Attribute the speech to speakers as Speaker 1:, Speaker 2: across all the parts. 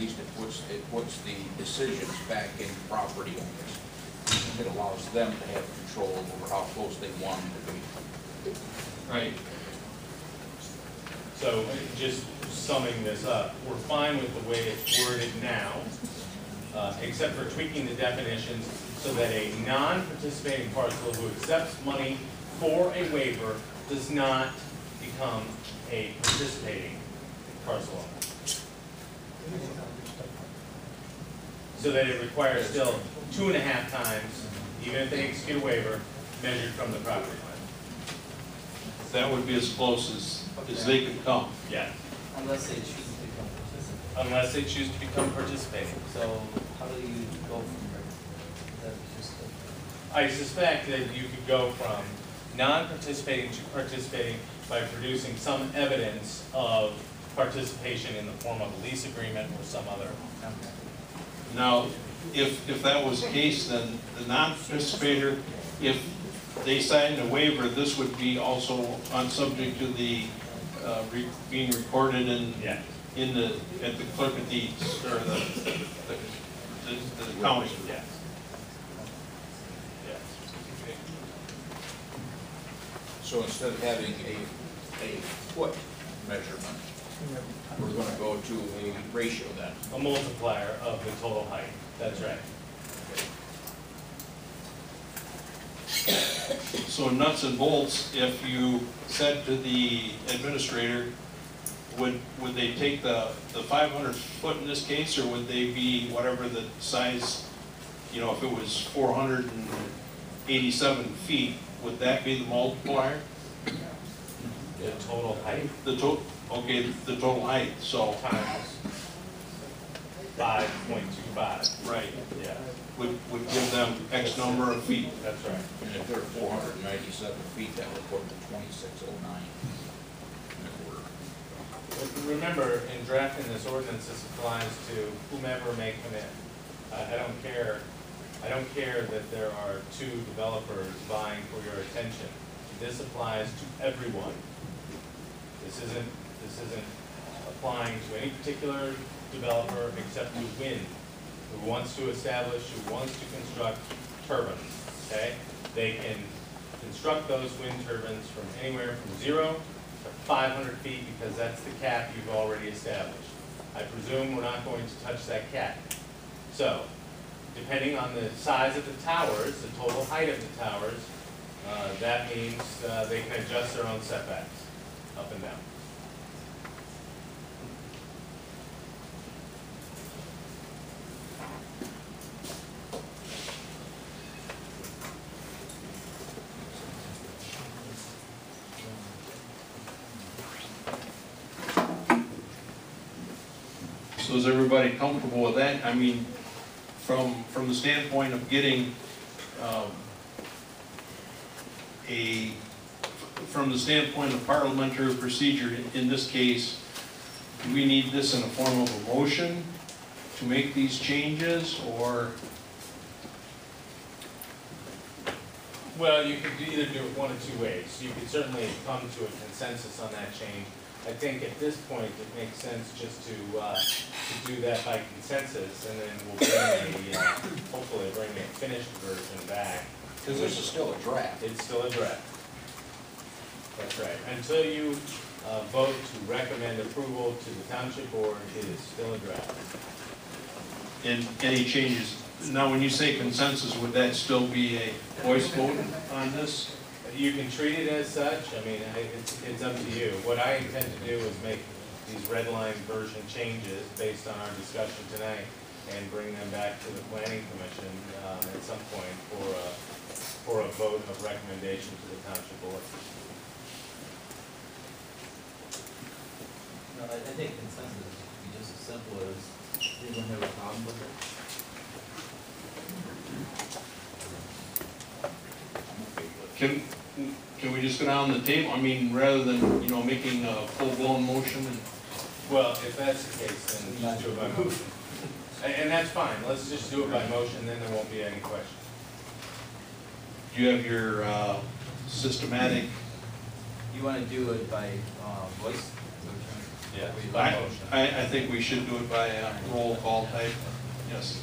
Speaker 1: least it puts the decisions back in property owners. It allows them to have control over how close they want them to be.
Speaker 2: Right.
Speaker 3: So just summing this up, we're fine with the way it's worded now, except for tweaking the definitions so that a non-participating parcel who accepts money for a waiver does not become a participating parcel owner. So that it requires still 2.5 times, even if they execute a waiver, measured from the property line.
Speaker 2: That would be as close as they could come.
Speaker 3: Yes.
Speaker 4: Unless they choose to become participants.
Speaker 3: Unless they choose to become participating.
Speaker 4: So how do you go from there? That was just
Speaker 3: I suspect that you could go from non-participating to participating by producing some evidence of participation in the form of a lease agreement or some other.
Speaker 2: Now, if that was the case, then the non-participator, if they signed a waiver, this would be also on subject to the being recorded in at the clerk of deeds or the county.
Speaker 3: Yes. Yes.
Speaker 1: So instead of having a foot measurement, we're going to go to a ratio then.
Speaker 3: A multiplier of the total height. That's right.
Speaker 2: So nuts and bolts, if you said to the administrator, would they take the 500 foot in this case, or would they be whatever the size, you know, if it was 487 feet, would that be the multiplier?
Speaker 3: The total height
Speaker 2: Okay, the total height, so.
Speaker 3: times 5.25.
Speaker 2: Right.
Speaker 3: Yeah,
Speaker 2: Would give them X number of feet.
Speaker 3: that's right.
Speaker 1: And if they're 497 feet, that would go to 2609.
Speaker 3: But remember, in drafting this ordinance, this applies to whomever may come in. I don't care that there are 2 developers vying for your attention. This applies to everyone. This isn't applying to any particular developer except to Wind, who wants to establish, who wants to construct turbines, okay? They can construct those wind turbines from anywhere from 0 to 500 feet because that's the cap you've already established. I presume we're not going to touch that cap. So, depending on the size of the towers, the total height of the towers, that means they can adjust their own setbacks up and down.
Speaker 2: So is everybody comfortable with that? I mean, from the standpoint of getting from the standpoint of parliamentary procedure, in this case, do we need this in the form of a motion to make these changes, or?
Speaker 3: Well, you could either do it one of 2 ways. You could certainly come to a consensus on that change. I think at this point it makes sense just to do that by consensus, and then we'll bring hopefully bring a finished version back.
Speaker 1: Because this is still a draft.
Speaker 3: It's still a draft. That's right. Until you vote to recommend approval to the township board, it is still a draft.
Speaker 2: And any changes? Now, when you say consensus, would that still be a voice vote on this?
Speaker 3: You can treat it as such. I mean, it's up to you. What I intend to do is make these red line version changes based on our discussion tonight and bring them back to the planning commission at some point for a vote of recommendation to the township board.
Speaker 4: No, I think consensus would be just as simple as anyone have a problem with it.
Speaker 2: Can we just go down the table? I mean, rather than, you know, making a full-blown motion and.
Speaker 3: Well, if that's the case, then just do it by motion. And that's fine. Let's just do it by motion, then there won't be any question.
Speaker 2: Do you have your systematic?
Speaker 4: You want to do it by voice?
Speaker 3: Yeah, by motion.
Speaker 2: I think we should do it by a roll call type, yes.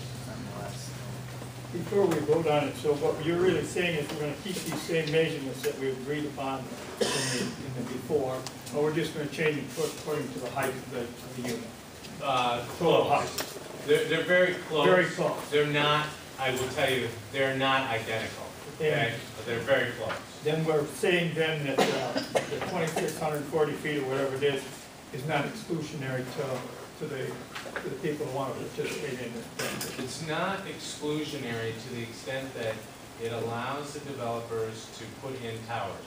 Speaker 5: Before we vote on it, so what you're really saying is we're gonna keep these same measurements that we agreed upon in the before, or we're just gonna change it according to the height of the unit? Total height.
Speaker 3: They're very close.
Speaker 5: Very close.
Speaker 3: They're not, I will tell you, they're not identical, okay? But they're very close.
Speaker 5: Then we're saying then that the 2,640 feet or whatever it is not exclusionary to the people who want to participate in this.
Speaker 3: It's not exclusionary to the extent that it allows the developers to put in towers.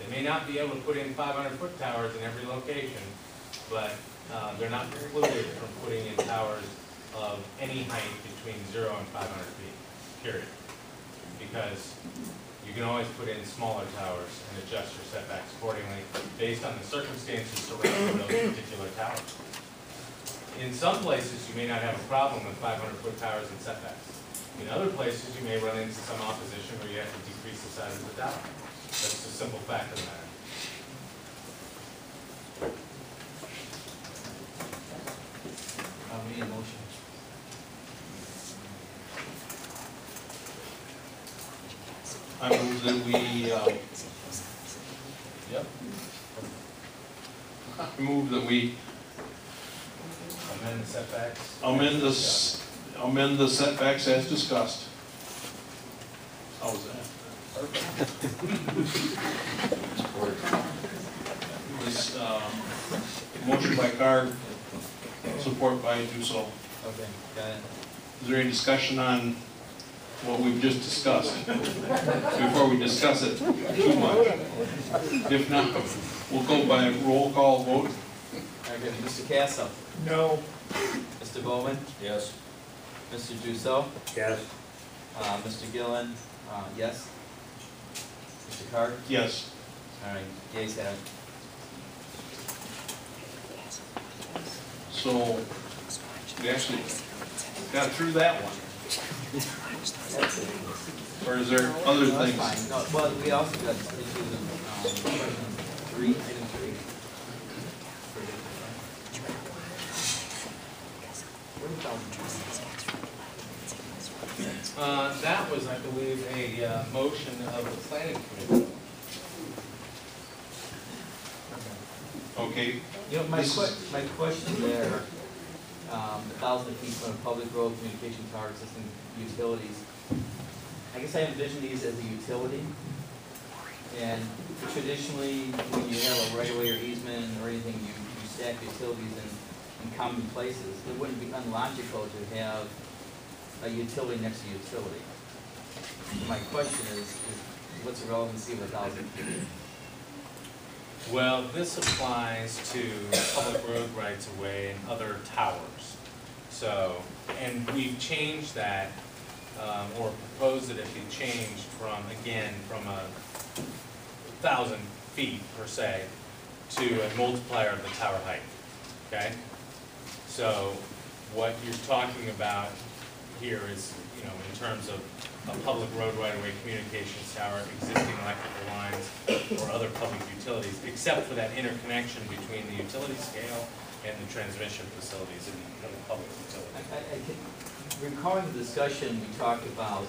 Speaker 3: They may not be able to put in 500-foot towers in every location, but they're not precluded from putting in towers of any height between 0 and 500 feet, period. Because you can always put in smaller towers and adjust your setbacks accordingly based on the circumstances surrounding those particular towers. In some places, you may not have a problem with 500-foot towers and setbacks. In other places, you may run into some opposition where you have to decrease the size of the tower. That's the simple fact of the matter.
Speaker 4: We need a motion.
Speaker 2: I move that we,
Speaker 3: Yep.
Speaker 2: I move that we
Speaker 3: Amend the setbacks.
Speaker 2: amend the setbacks as discussed. How was that? This, motion by Card, support by Duso.
Speaker 4: Okay, got it.
Speaker 2: Is there any discussion on what we've just discussed before we discuss it too much? If not, we'll go by roll call vote.
Speaker 4: Okay, Mr. Castle,
Speaker 5: No.
Speaker 4: Mr. Bowman,
Speaker 1: Yes.
Speaker 4: Mr. Dusso,
Speaker 5: Yes.
Speaker 4: Mr. Gillen, yes. Mr. Card?
Speaker 2: Yes.
Speaker 4: All right, yeas have it.
Speaker 2: So we actually got through that one. Or is there other
Speaker 4: No, that's
Speaker 2: things?
Speaker 4: fine. No, well, we also got issues of, item 3.
Speaker 3: That was, I believe, a motion of the planning committee.
Speaker 2: Okay,
Speaker 4: You know, my
Speaker 2: This is-
Speaker 4: question there, 1,000 feet from a public road, communication tower, existing utilities. I guess I envision these as a utility. And traditionally, when you have a right-of-way or easement or anything, you stack utilities in common places. It wouldn't be unlogical to have a utility next to utility. My question is what's the relevancy of 1,000 feet?
Speaker 3: Well, this applies to public road rights of way and other towers. So, and we've changed that, or proposed that it be changed from, again, from 1,000 feet per se to a multiplier of the tower height, okay? So what you're talking about here is, you know, in terms of a public road right-of-way communications tower, existing electrical lines, or other public utilities, except for that interconnection between the utility scale and the transmission facilities in the public utility.
Speaker 4: I can, recalling the discussion we talked about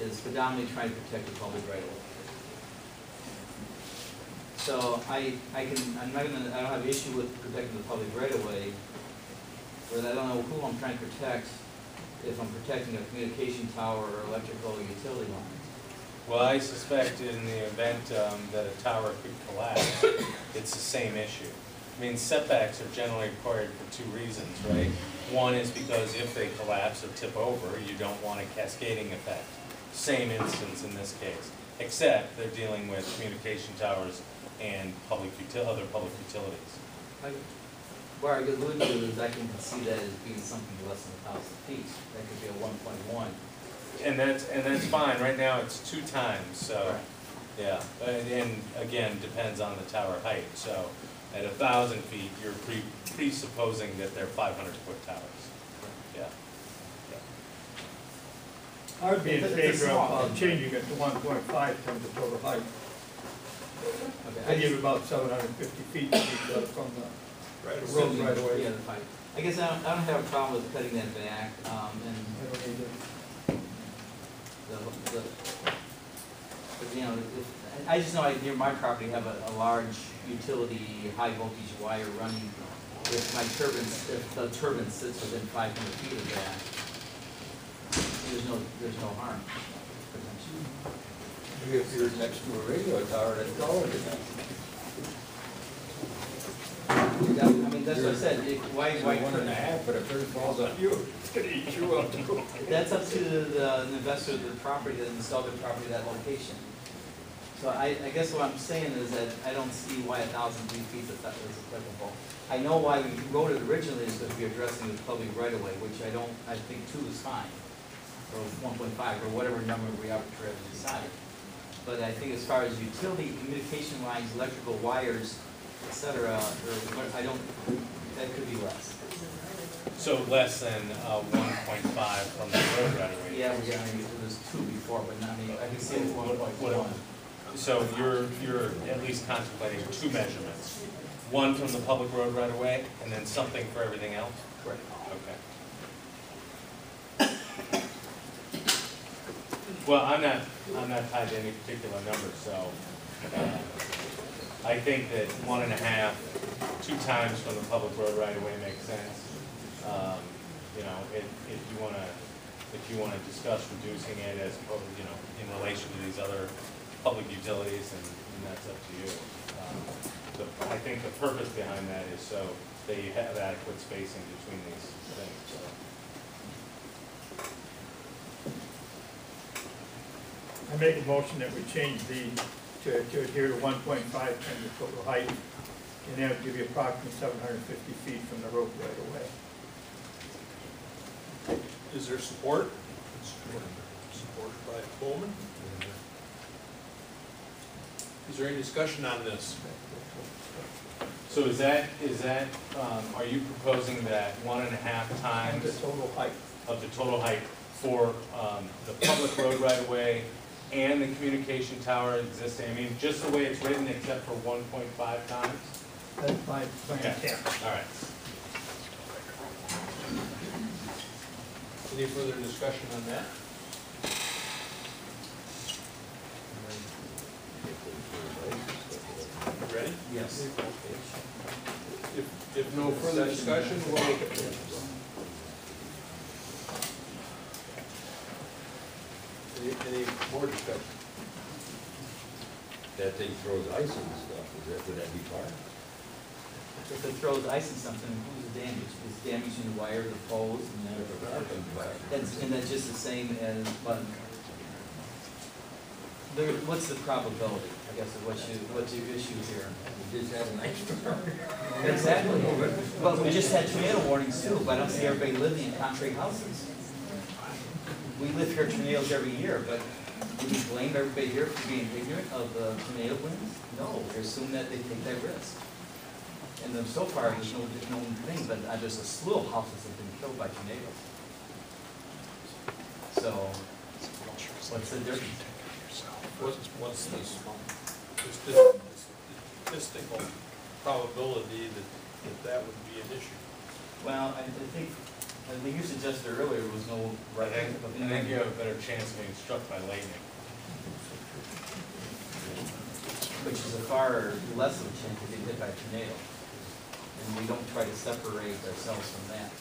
Speaker 4: is predominantly trying to protect the public right of way. So I don't have an issue with protecting the public right of way, but I don't know who I'm trying to protect if I'm protecting a communication tower or electrical or utility line.
Speaker 3: Well, I suspect in the event that a tower could collapse, it's the same issue. I mean, setbacks are generally required for two reasons, right? One is because if they collapse or tip over, you don't want a cascading effect. Same instance in this case, except they're dealing with communication towers and other public utilities.
Speaker 4: Where I could allude to is I can see that as being something less than 1,000 feet. That could be a 1.1.
Speaker 3: And that's fine. Right now it's 2 times, so,
Speaker 4: Right.
Speaker 3: yeah. And again, depends on the tower height. So at 1,000 feet, you're presupposing that they're 500-foot towers. Yeah.
Speaker 5: I would be in
Speaker 4: It's
Speaker 5: favor
Speaker 4: small.
Speaker 5: of changing it to 1.5 times the total height.
Speaker 4: Okay.
Speaker 5: I give about 750 feet from Right, a road
Speaker 4: assuming-
Speaker 5: right away.
Speaker 4: Yeah, the pipe. I guess I don't have a problem with cutting that back, and
Speaker 5: I don't need it.
Speaker 4: but, you know, I just know near my property have a large utility, high voltage wire running. If my turbines, if the turbine sits within 500 feet of that, there's no harm, potentially.
Speaker 6: Maybe if you're next to a radio tower, that's taller than that.
Speaker 4: I mean, that's what I said, why?
Speaker 6: One and a half, but if it falls on you, it's gonna eat you up too.
Speaker 4: That's up to the investor of the property that installed the property at that location. So I guess what I'm saying is that I don't see why 1,000 feet is applicable. I know why we wrote it originally is because we're addressing the public right of way, which I think 2 is fine, or 1.5, or whatever number we arbitrarily decide. But I think as far as utility, communication lines, electrical wires, et cetera, that could be less.
Speaker 3: So less than 1.5 from the road right away.
Speaker 4: Yeah, it was 2 before, but not, I can see it's 1.1.
Speaker 3: So you're at least contemplating 2 measurements. One from the public road right away, and then something for everything else?
Speaker 4: Correct.
Speaker 3: Okay. Well, I'm not tied to any particular number, so I think that 1.5, 2 times from the public road right away makes sense. You know, if you wanna discuss reducing it as opposed, you know, in relation to these other public utilities, and that's up to you. I think the purpose behind that is so that you have adequate spacing between these things, so.
Speaker 5: I make a motion that we change to adhere to 1.5 times the total height, and that would give you approximately 750 feet from the road right away.
Speaker 7: Is there support? Supported by Coleman. Is there any discussion on this?
Speaker 3: So is that, are you proposing that 1.5 times
Speaker 5: The total height.
Speaker 3: of the total height for the public road right away and the communication tower existing? I mean, just the way it's written, except for 1.5 times?
Speaker 5: That's my
Speaker 3: Okay.
Speaker 5: intent.
Speaker 3: All right.
Speaker 7: Any further discussion on that? Ready?
Speaker 4: Yes.
Speaker 7: If no further discussion, we'll make it. Any more discussion?
Speaker 6: That thing throws ice and stuff, would that be fine?
Speaker 4: If it throws ice in something, who's the damage? It's damaging the wire, the poles, and that's just the same as, but what's the probability, I guess, of what's your issue here?
Speaker 6: We just had an ice storm.
Speaker 4: Exactly. But we just had tornado warnings too, but I don't see everybody living in concrete houses. We live here tornadoes every year, but do we blame everybody here for being ignorant of the tornado winds? No, we assume that they take that risk. And then so far, there's no thing, but there's a slew of houses that have been killed by tornadoes. So, what's the difference?
Speaker 7: What's the statistical probability that would be an issue?
Speaker 4: Well, I think you suggested earlier there was no
Speaker 3: I think you have a better chance of being struck by lightning.
Speaker 4: which is a far less of a chance of being hit by a tornado. And we don't try to separate ourselves from that.